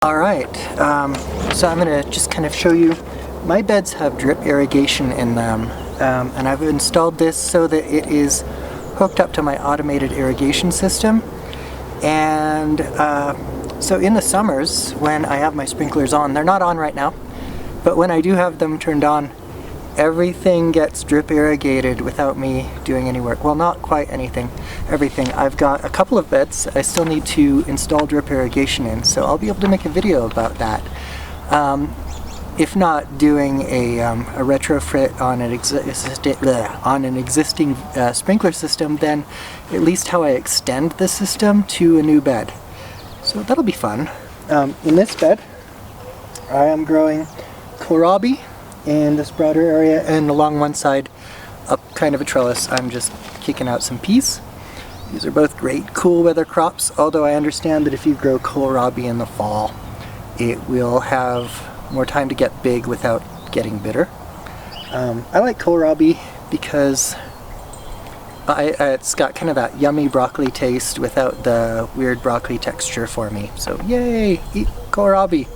Alright, so I'm going to just kind of show you, my beds have drip irrigation in them, and I've installed this so that it is hooked up to my automated irrigation system. And so in the summers, when I have my sprinklers on, they're not on right now, but when I do have them turned on, everything gets drip irrigated without me doing any work. Well, not quite anything, everything. I've got a couple of beds I still need to install drip irrigation in, so I'll be able to make a video about that. If not doing a retrofit on an existing sprinkler system, then at least how I extend the system to a new bed. So that'll be fun. In this bed, I am growing kohlrabi in this broader area, and along one side, up kind of a trellis, I'm just kicking out some peas. These are both great cool weather crops, although I understand that if you grow kohlrabi in the fall, it will have more time to get big without getting bitter. I like kohlrabi because it's got kind of that yummy broccoli taste without the weird broccoli texture for me. So yay, eat kohlrabi!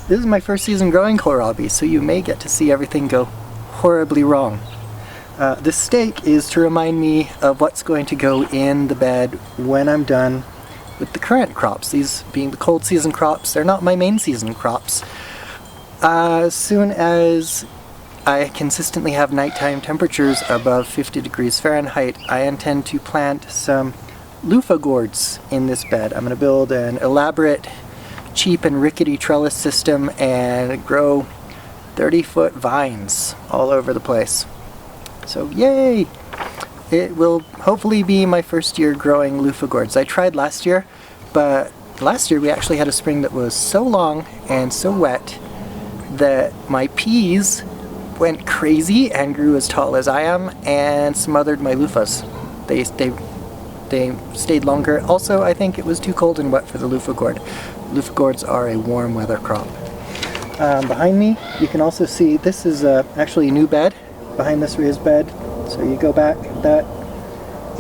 This is my first season growing kohlrabi, so you may get to see everything go horribly wrong. This stake is to remind me of what's going to go in the bed when I'm done with the current crops. These being the cold season crops, they're not my main season crops. As soon as I consistently have nighttime temperatures above 50 degrees Fahrenheit, I intend to plant some loofah gourds in this bed. I'm going to build an elaborate, cheap and rickety trellis system and grow 30-foot vines all over the place. So yay! It will hopefully be my first year growing loofah gourds. I tried last year, but last year we actually had a spring that was so long and so wet that my peas went crazy and grew as tall as I am and smothered my loofahs. They stayed longer. Also, I think it was too cold and wet for the loofah gourd. Loofah gourds are a warm weather crop. Behind me, you can also see this is actually a new bed behind this raised bed. So you go back, that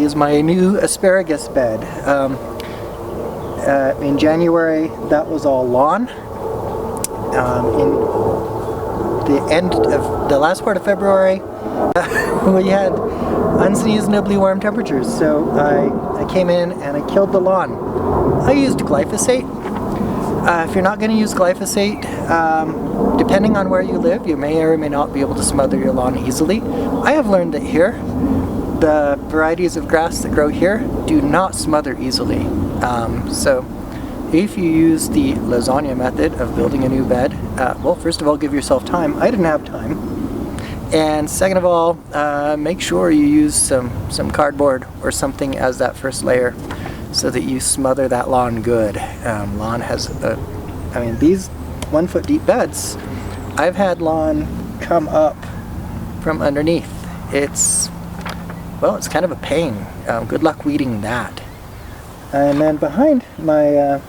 is my new asparagus bed. In January, that was all lawn. In the end of the last part of February, we had unseasonably warm temperatures, so I came in and I killed the lawn. I used glyphosate. If you're not going to use glyphosate, depending on where you live, you may or may not be able to smother your lawn easily. I have learned that here, the varieties of grass that grow here do not smother easily. So if you use the lasagna method of building a new bed, well, first of all, give yourself time. I didn't have time. And second of all, make sure you use some cardboard or something as that first layer so that you smother that lawn good. Lawn has, these 1 foot deep beds, I've had lawn come up from underneath. It's kind of a pain. Good luck weeding that. And then behind my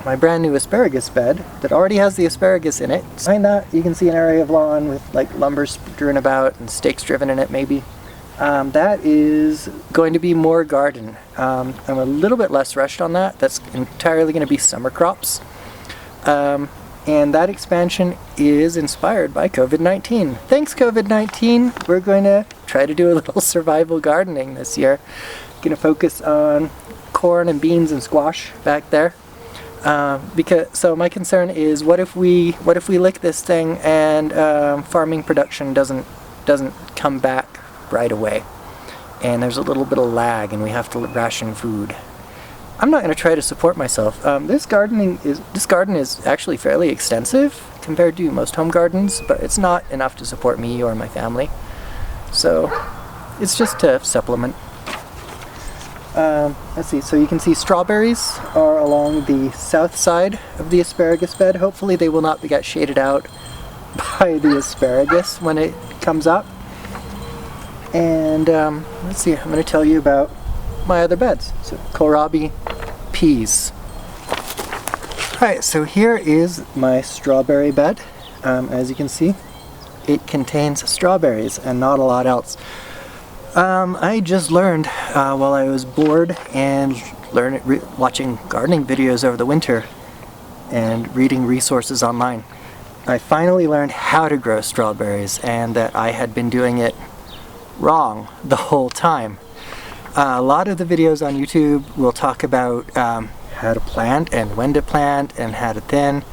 my brand new asparagus bed that already has the asparagus in it. Behind that you can see an area of lawn with like lumber strewn about and stakes driven in it maybe. That is going to be more garden. I'm a little bit less rushed on that. That's entirely going to be summer crops. And that expansion is inspired by COVID-19. Thanks COVID-19! We're going to try to do a little survival gardening this year. Going to focus on corn and beans and squash back there. So my concern is what if we lick this thing and farming production doesn't come back right away, and there's a little bit of lag and we have to ration food. I'm not going to try to support myself. This garden is actually fairly extensive compared to most home gardens, but it's not enough to support me or my family. So it's just to supplement. Let's see, so you can see strawberries are along the south side of the asparagus bed. Hopefully they will not get shaded out by the asparagus when it comes up. And let's see, I'm going to tell you about my other beds. So kohlrabi, peas. Alright, so here is my strawberry bed. As you can see, it contains strawberries and not a lot else. I just learned while I was bored and watching gardening videos over the winter and reading resources online. I finally learned how to grow strawberries, and that I had been doing it wrong the whole time. A lot of the videos on YouTube will talk about how to plant and when to plant and how to thin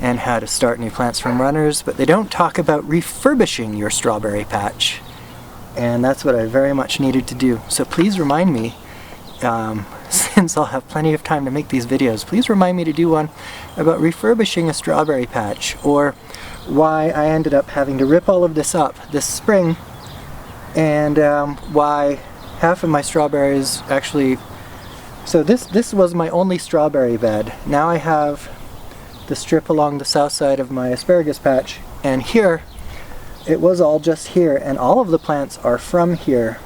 and how to start new plants from runners, but they don't talk about refurbishing your strawberry patch. And that's what I very much needed to do. So please remind me, since I'll have plenty of time to make these videos, please remind me to do one about refurbishing a strawberry patch, or why I ended up having to rip all of this up this spring, and why half of my strawberries actually... So this was my only strawberry bed. Now I have the strip along the south side of my asparagus patch, and here it was all just here, and all of the plants are from here,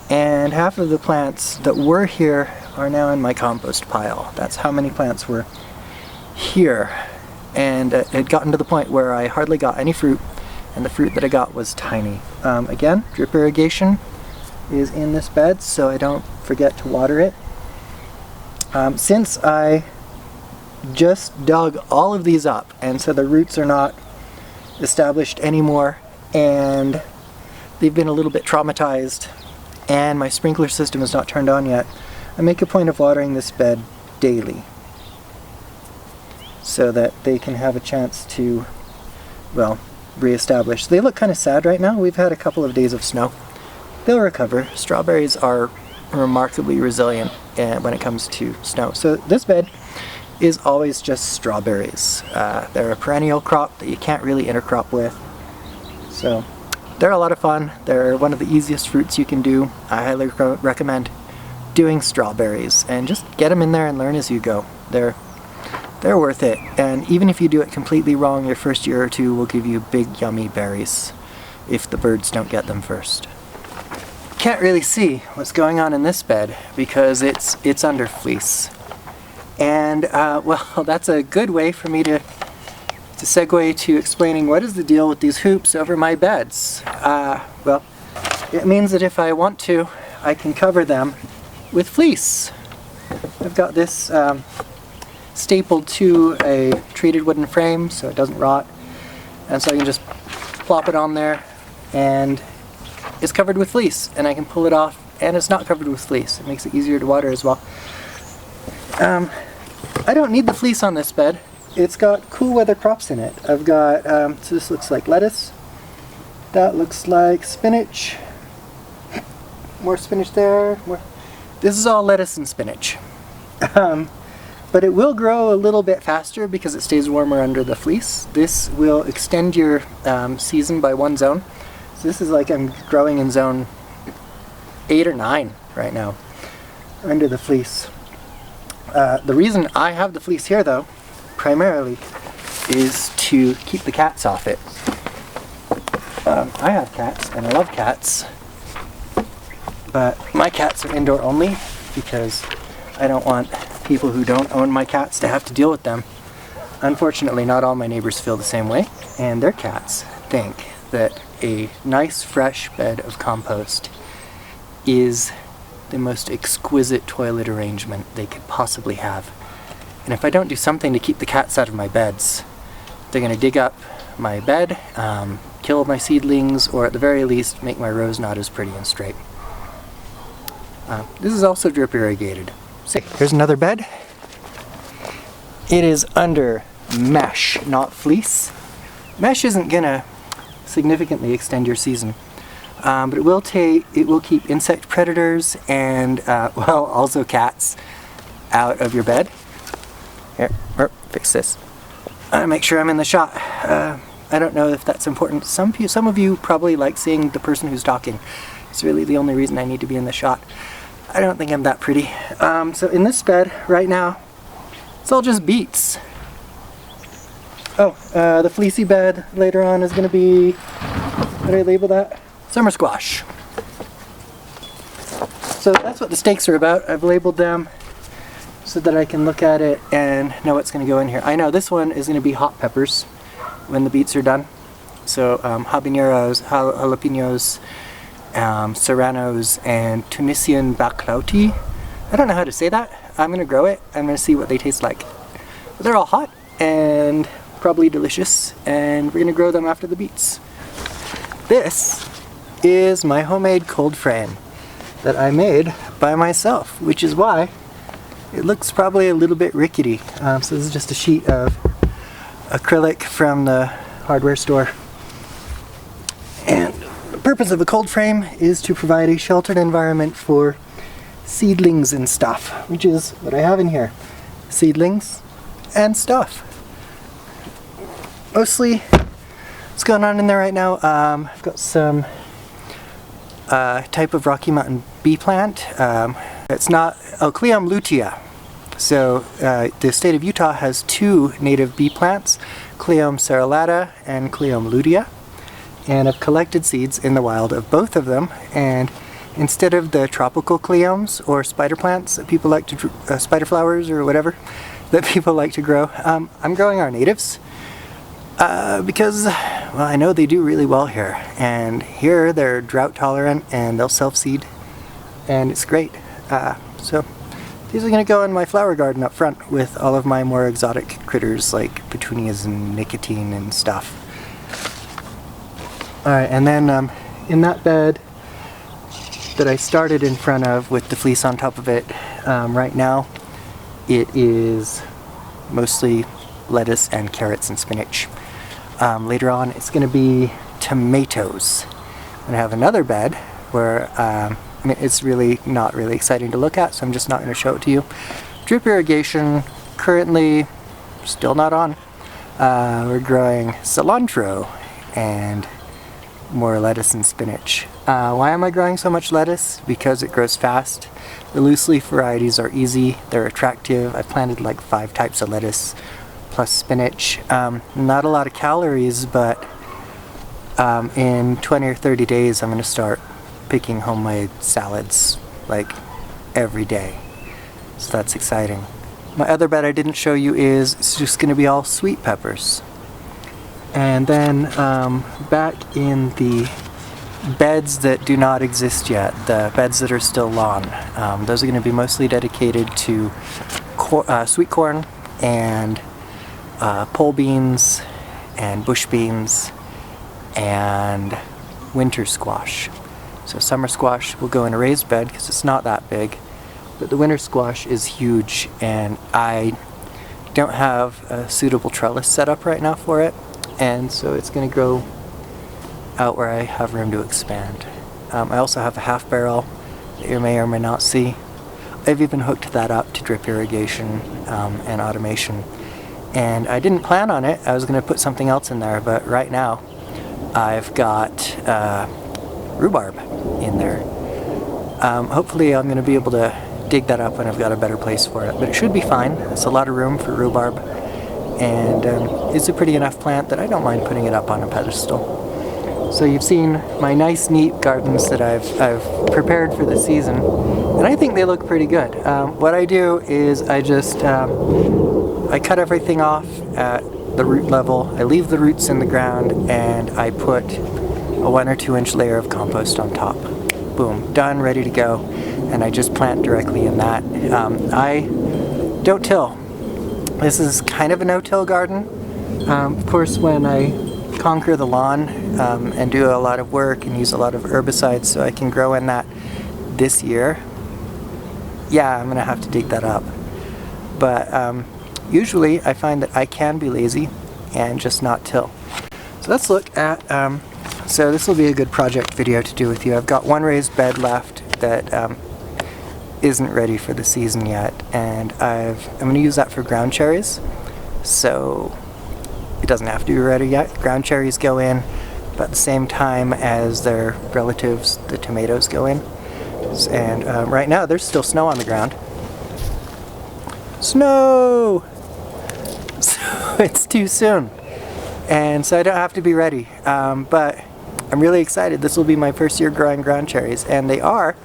and half of the plants that were here are now in my compost pile. That's how many plants were here, and it had gotten to the point where I hardly got any fruit, and the fruit that I got was tiny. Again, drip irrigation is in this bed, so I don't forget to water it. Since I just dug all of these up, and so the roots are not established anymore, and they've been a little bit traumatized, and my sprinkler system is not turned on yet, I make a point of watering this bed daily so that they can have a chance to, well, reestablish. They look kind of sad right now. We've had a couple of days of snow. They'll recover. Strawberries are remarkably resilient when it comes to snow. So this bed is always just strawberries. They're a perennial crop that you can't really intercrop with. So they're a lot of fun. They're one of the easiest fruits you can do. I highly recommend doing strawberries, and just get them in there and learn as you go. They're worth it, and even if you do it completely wrong, your first year or two will give you big yummy berries if the birds don't get them first. Can't really see what's going on in this bed because it's under fleece. And well, that's a good way for me to segue to explaining what is the deal with these hoops over my beds. Well, it means that if I want to, I can cover them with fleece. I've got this stapled to a treated wooden frame so it doesn't rot, and so I can just plop it on there, and it's covered with fleece, and I can pull it off and it's not covered with fleece. It makes it easier to water as well. I don't need the fleece on this bed. It's got cool weather crops in it. I've got, so this looks like lettuce, that looks like spinach, more spinach there, more. This is all lettuce and spinach. But it will grow a little bit faster because it stays warmer under the fleece. This will extend your season by one zone. So this is like I'm growing in zone 8 or 9 right now under the fleece. The reason I have the fleece here, though, primarily, is to keep the cats off it. I have cats, and I love cats, but my cats are indoor only because I don't want people who don't own my cats to have to deal with them. Unfortunately, not all my neighbors feel the same way, and their cats think that a nice fresh bed of compost is the most exquisite toilet arrangement they could possibly have. And if I don't do something to keep the cats out of my beds, they're going to dig up my bed, kill my seedlings, or at the very least make my rows not as pretty and straight. This is also drip irrigated. So here's another bed. It is under mesh, not fleece. Mesh isn't going to significantly extend your season. But it will keep insect predators and, well, also cats out of your bed. Here, fix this. Make sure I'm in the shot. I don't know if that's important. Some of you probably like seeing the person who's talking. It's really the only reason I need to be in the shot. I don't think I'm that pretty. So in this bed right now, it's all just beets. Oh, the fleecy bed later on is going to be, how do I label that? Summer squash. So that's what the stakes are about. I've labeled them so that I can look at it and know what's going to go in here. I know this one is going to be hot peppers when the beets are done. So habaneros, jalapenos, serranos, and Tunisian baklauti. I don't know how to say that. I'm going to grow it. I'm going to see what they taste like. They're all hot and probably delicious, and we're gonna grow them after the beets. This is my homemade cold frame that I made by myself, which is why it looks probably a little bit rickety. So this is just a sheet of acrylic from the hardware store. And the purpose of a cold frame is to provide a sheltered environment for seedlings and stuff, which is what I have in here. Seedlings and stuff. Mostly what's going on in there right now, I've got some type of Rocky Mountain bee plant. It's not Cleum lutea. So the state of Utah has two native bee plants, Cleum cerulata and Cleum lutea, and I've collected seeds in the wild of both of them, and instead of the tropical cleums or spider plants that people like to, spider flowers or whatever, that people like to grow, I'm growing our natives because, well, I know they do really well here, and here they're drought tolerant and they'll self-seed, and it's great. So these are going to go in my flower garden up front with all of my more exotic critters like petunias and nicotine and stuff. Alright, and then in that bed that I started in front of with the fleece on top of it, right now it is mostly lettuce and carrots and spinach. Later on it's going to be tomatoes. I'm going to have another bed where I mean, it's really not really exciting to look at, so I'm just not going to show it to you. Drip irrigation currently still not on. We're growing cilantro and more lettuce and spinach. Why am I growing so much lettuce? Because it grows fast. The loose leaf varieties are easy, they're attractive. I planted like 5 types of lettuce plus spinach. Not a lot of calories, but in 20 or 30 days I'm going to start picking homemade salads like every day. So that's exciting. My other bed I didn't show you is it's just going to be all sweet peppers. And then back in the beds that do not exist yet, the beds that are still lawn, those are going to be mostly dedicated to sweet corn and pole beans and bush beans and winter squash. So summer squash will go in a raised bed because it's not that big, but the winter squash is huge, and I don't have a suitable trellis set up right now for it, and so it's going to grow out where I have room to expand. I also have a half barrel that you may or may not see. I've even hooked that up to drip irrigation and automation, and I didn't plan on it. I was going to put something else in there, but right now I've got rhubarb in there. Hopefully I'm going to be able to dig that up when I've got a better place for it, but it should be fine. It's a lot of room for rhubarb, and it's a pretty enough plant that I don't mind putting it up on a pedestal. So you've seen my nice neat gardens that I've prepared for the season, and I think they look pretty good. What I do is I just I cut everything off at the root level, I leave the roots in the ground, and I put a 1 or 2 inch layer of compost on top. Boom, done, ready to go, and I just plant directly in that. I don't till. This is kind of a no-till garden. Of course, when I conquer the lawn and do a lot of work and use a lot of herbicides so I can grow in that this year, yeah, I'm gonna have to dig that up. But usually I find that I can be lazy and just not till. So let's look at so this will be a good project video to do with you. I've got one raised bed left that isn't ready for the season yet, and I'm going to use that for ground cherries. So it doesn't have to be ready yet. Ground cherries go in, but at the same time as their relatives, the tomatoes, go in. And right now there's still snow on the ground. Snow! So it's too soon. And so I don't have to be ready. But I'm really excited. This will be my first year growing ground cherries, and they are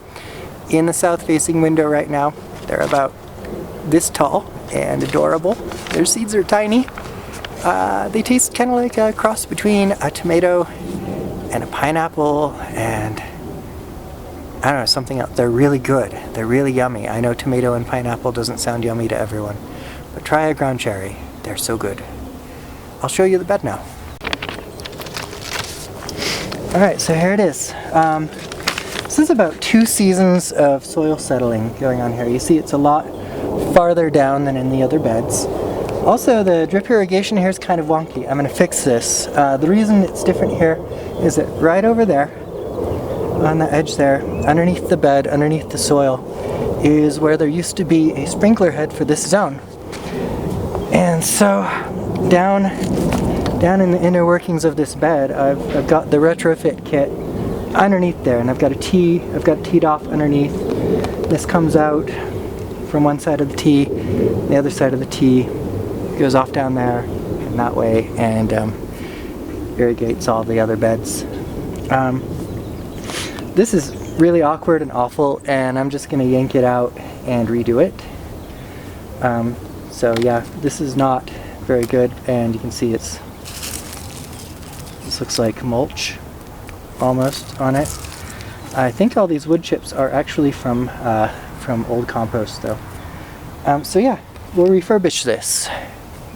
in the south-facing window right now. They're about this tall and adorable. Their seeds are tiny. They taste kind of like a cross between a tomato and a pineapple and I don't know, something else. They're really good. They're really yummy. I know tomato and pineapple doesn't sound yummy to everyone, But try a ground cherry. They're so good. I'll show you the bed now. Alright, so here it is. This is about 2 seasons of soil settling going on here. You see it's a lot farther down than in the other beds. Also, the drip irrigation here is kind of wonky. I'm going to fix this. The reason it's different here is that right over there, on the edge there, underneath the bed, underneath the soil, is where there used to be a sprinkler head for this zone. And so, down in the inner workings of this bed, I've got the retrofit kit underneath there, and I've got it teed off underneath. This comes out from one side of the tee, the other side of the tee goes off down there and that way, and irrigates all the other beds. This is really awkward and awful, and I'm just going to yank it out and redo it. So yeah, this is not very good, and you can see this looks like mulch almost on it. I think all these wood chips are actually from old compost though. So yeah, we'll refurbish this.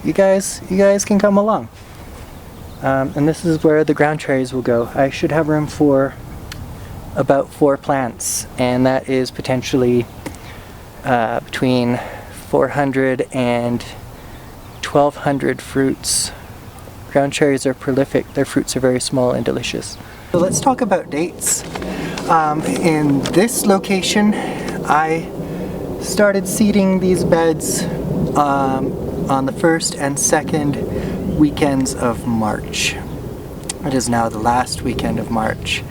You guys can come along. And this is where the ground cherries will go. I should have room for about 4 plants, and that is potentially between 400 and 1200 fruits. Ground cherries are prolific. Their fruits are very small and delicious. So let's talk about dates. In this location, I started seeding these beds on the 1st and 2nd weekends of March. It is now the last weekend of March.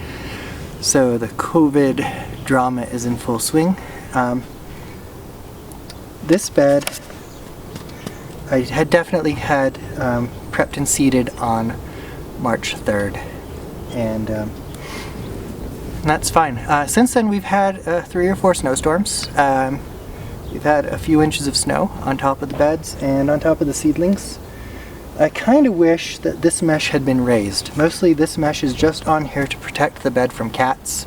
So the COVID drama is in full swing. This bed I had definitely had prepped and seeded on March 3rd, and that's fine. Since then we've had 3 or 4 snowstorms. We've had a few inches of snow on top of the beds and on top of the seedlings. I kind of wish that this mesh had been raised. Mostly this mesh is just on here to protect the bed from cats.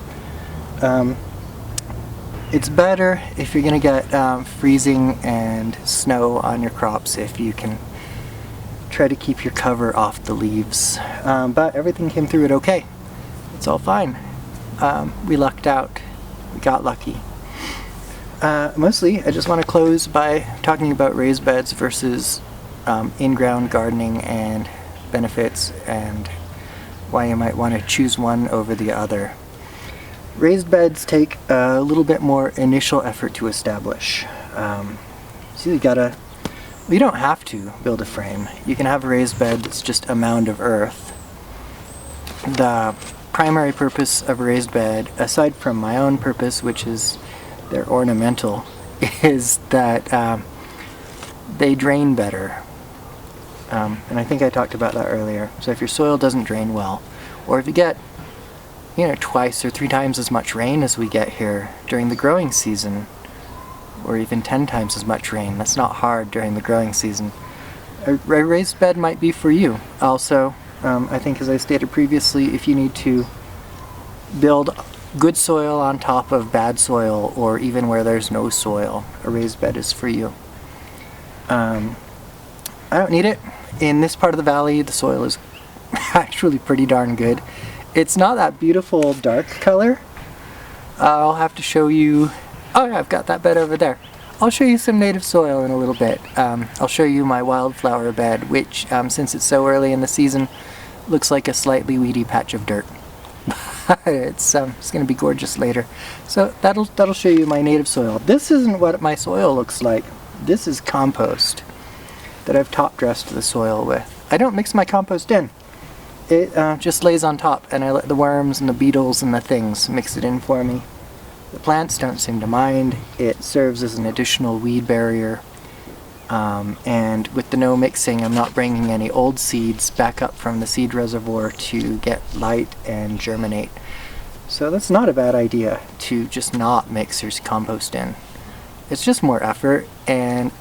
It's better if you're going to get freezing and snow on your crops if you can try to keep your cover off the leaves. But everything came through it okay. It's all fine. We lucked out. We got lucky. Mostly, I just want to close by talking about raised beds versus in-ground gardening and benefits, and why you might want to choose one over the other. Raised beds take a little bit more initial effort to establish. So you don't have to build a frame. You can have a raised bed that's just a mound of earth. The primary purpose of a raised bed, aside from my own purpose, which is they're ornamental, is that they drain better. And I think I talked about that earlier. So if your soil doesn't drain well, or if you get twice or 3 times as much rain as we get here during the growing season, or even 10 times as much rain, that's not hard during the growing season, a raised bed might be for you. Also, I think, as I stated previously, if you need to build good soil on top of bad soil, or even where there's no soil, a raised bed is for you. I don't need it. In this part of the valley, the soil is actually pretty darn good. It's not that beautiful dark color. I'll have to show you. Oh yeah, I've got that bed over there. I'll show you some native soil in a little bit. I'll show you my wildflower bed, which, since it's so early in the season, looks like a slightly weedy patch of dirt. It's going to be gorgeous later. So that'll show you my native soil. This isn't what my soil looks like. This is compost that I've top dressed the soil with. I don't mix my compost in. It just lays on top, and I let the worms and the beetles and the things mix it in for me. The plants don't seem to mind. It serves as an additional weed barrier. And with the no mixing, I'm not bringing any old seeds back up from the seed reservoir to get light and germinate. So that's not a bad idea, to just not mix your compost in. It's just more effort, and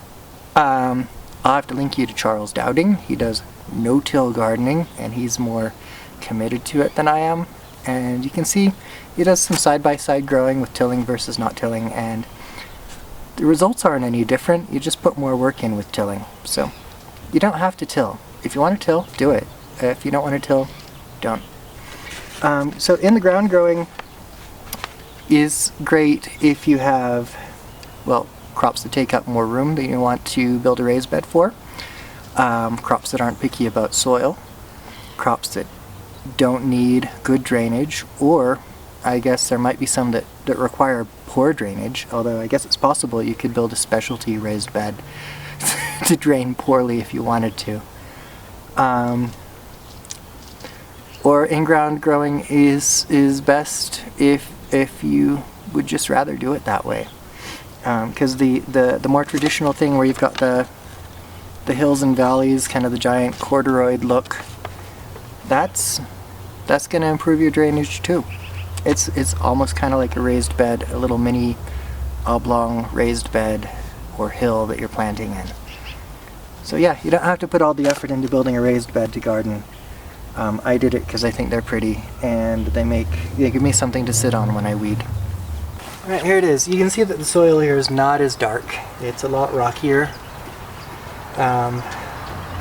I'll have to link you to Charles Dowding. He does no-till gardening, and he's more committed to it than I am. And you can see he does some side-by-side growing with tilling versus not tilling, and the results aren't any different. You just put more work in with tilling. So you don't have to till. If you want to till, do it. If you don't want to till, don't. So in the ground growing is great if you have, well, crops that take up more room that you want to build a raised bed for, crops that aren't picky about soil, crops that don't need good drainage, or I guess there might be some that require poor drainage, although I guess it's possible you could build a specialty raised bed to drain poorly if you wanted to. Or in-ground growing is best if you would just rather do it that way. Because the more traditional thing where you've got the hills and valleys, kind of the giant corduroyed look, that's going to improve your drainage too. It's almost kind of like a raised bed, a little mini oblong raised bed or hill that you're planting in. So yeah, you don't have to put all the effort into building a raised bed to garden. I did it because I think they're pretty, and they give me something to sit on when I weed. Alright, here it is. You can see that the soil here is not as dark. It's a lot rockier.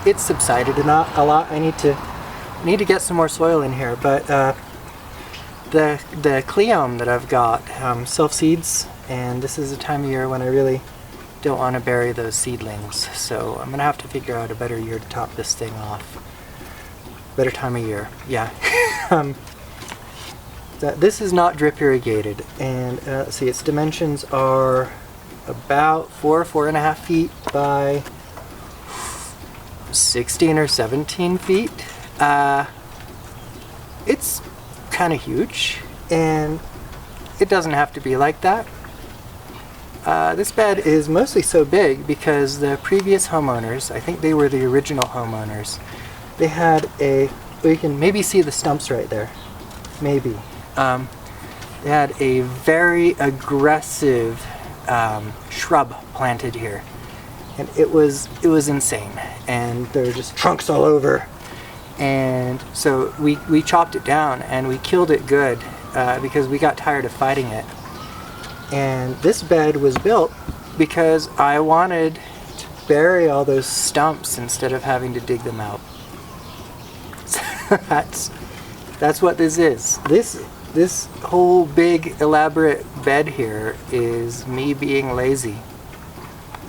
It's subsided a lot. I need to get some more soil in here, but the cleome that I've got self-seeds, and this is a time of year when I really don't want to bury those seedlings, so I'm gonna have to figure out a better year to top this thing off. Better time of year, yeah. This is not drip irrigated, and let's see, its dimensions are about 4.5 feet by 16 or 17 feet. It's kind of huge, and it doesn't have to be like that. This bed is mostly so big because the previous homeowners, I think they were the original homeowners, they had well, you can maybe see the stumps right there, maybe. They had a very aggressive shrub planted here, and it was insane, and there were just trunks all over, and so we chopped it down and we killed it good because we got tired of fighting it. And this bed was built because I wanted to bury all those stumps instead of having to dig them out. That's what this is. This whole big elaborate bed here is me being lazy.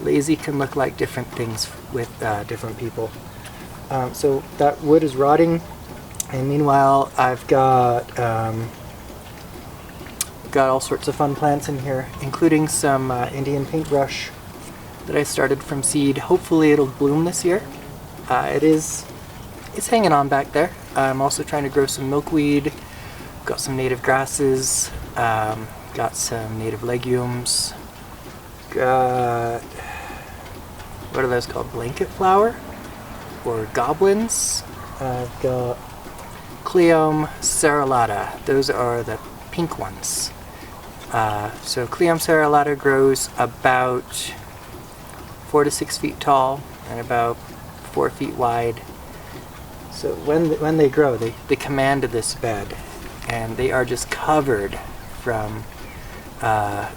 Lazy can look like different things with different people. So that wood is rotting, and meanwhile I've got all sorts of fun plants in here, including some Indian paintbrush that I started from seed. Hopefully it'll bloom this year. It's hanging on back there. I'm also trying to grow some milkweed, got some native grasses, got some native legumes, got, what are those called, blanket flower or goblins. I've got Cleome serralata, those are the pink ones. So Cleome serralata grows about 4 to 6 feet tall and about 4 feet wide. So when they grow, they command this bed, and they are just covered from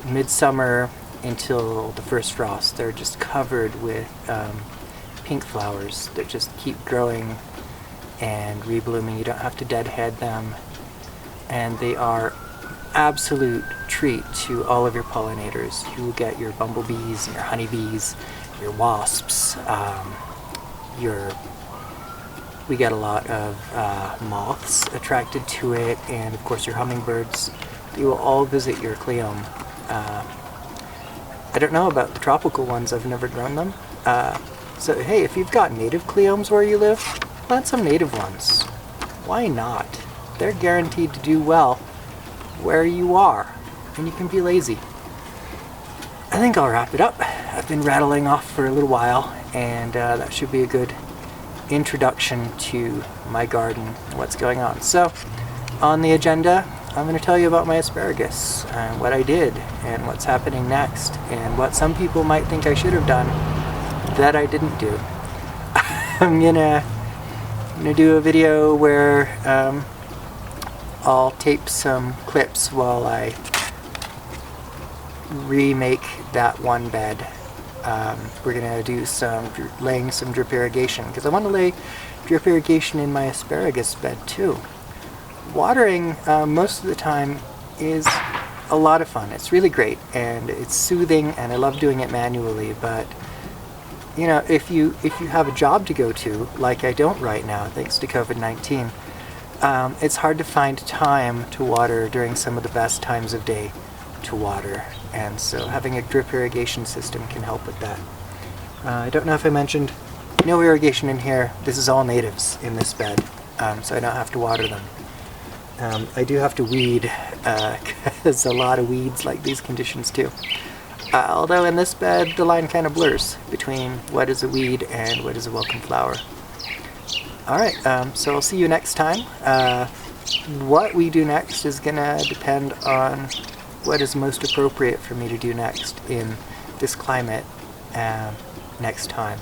midsummer until the first frost. They're just covered with pink flowers that just keep growing and reblooming. You don't have to deadhead them, and they are absolute treat to all of your pollinators. You will get your bumblebees and your honeybees, your wasps, we get a lot of moths attracted to it, and of course your hummingbirds. They will all visit your cleome. I don't know about the tropical ones, I've never grown them. So hey, if you've got native cleomes where you live, plant some native ones. Why not? They're guaranteed to do well where you are, and you can be lazy. I think I'll wrap it up. I've been rattling off for a little while, and that should be a good introduction to my garden and what's going on. So on the agenda, I'm going to tell you about my asparagus and what I did and what's happening next and what some people might think I should have done that I didn't do. I'm gonna do a video where I'll tape some clips while I remake that one bed. We're gonna do laying some drip irrigation, because I want to lay drip irrigation in my asparagus bed too. Watering most of the time is a lot of fun. It's really great and it's soothing, and I love doing it manually, but you know, if you have a job to go to, like I don't right now thanks to COVID-19, it's hard to find time to water during some of the best times of day to water, and so having a drip irrigation system can help with that. I don't know if I mentioned, no irrigation in here. This is all natives in this bed, so I don't have to water them. I do have to weed, because a lot of weeds like these conditions too. Although in this bed the line kind of blurs between what is a weed and what is a welcome flower. Alright, so I'll see you next time. What we do next is going to depend on what is most appropriate for me to do next in this climate next time.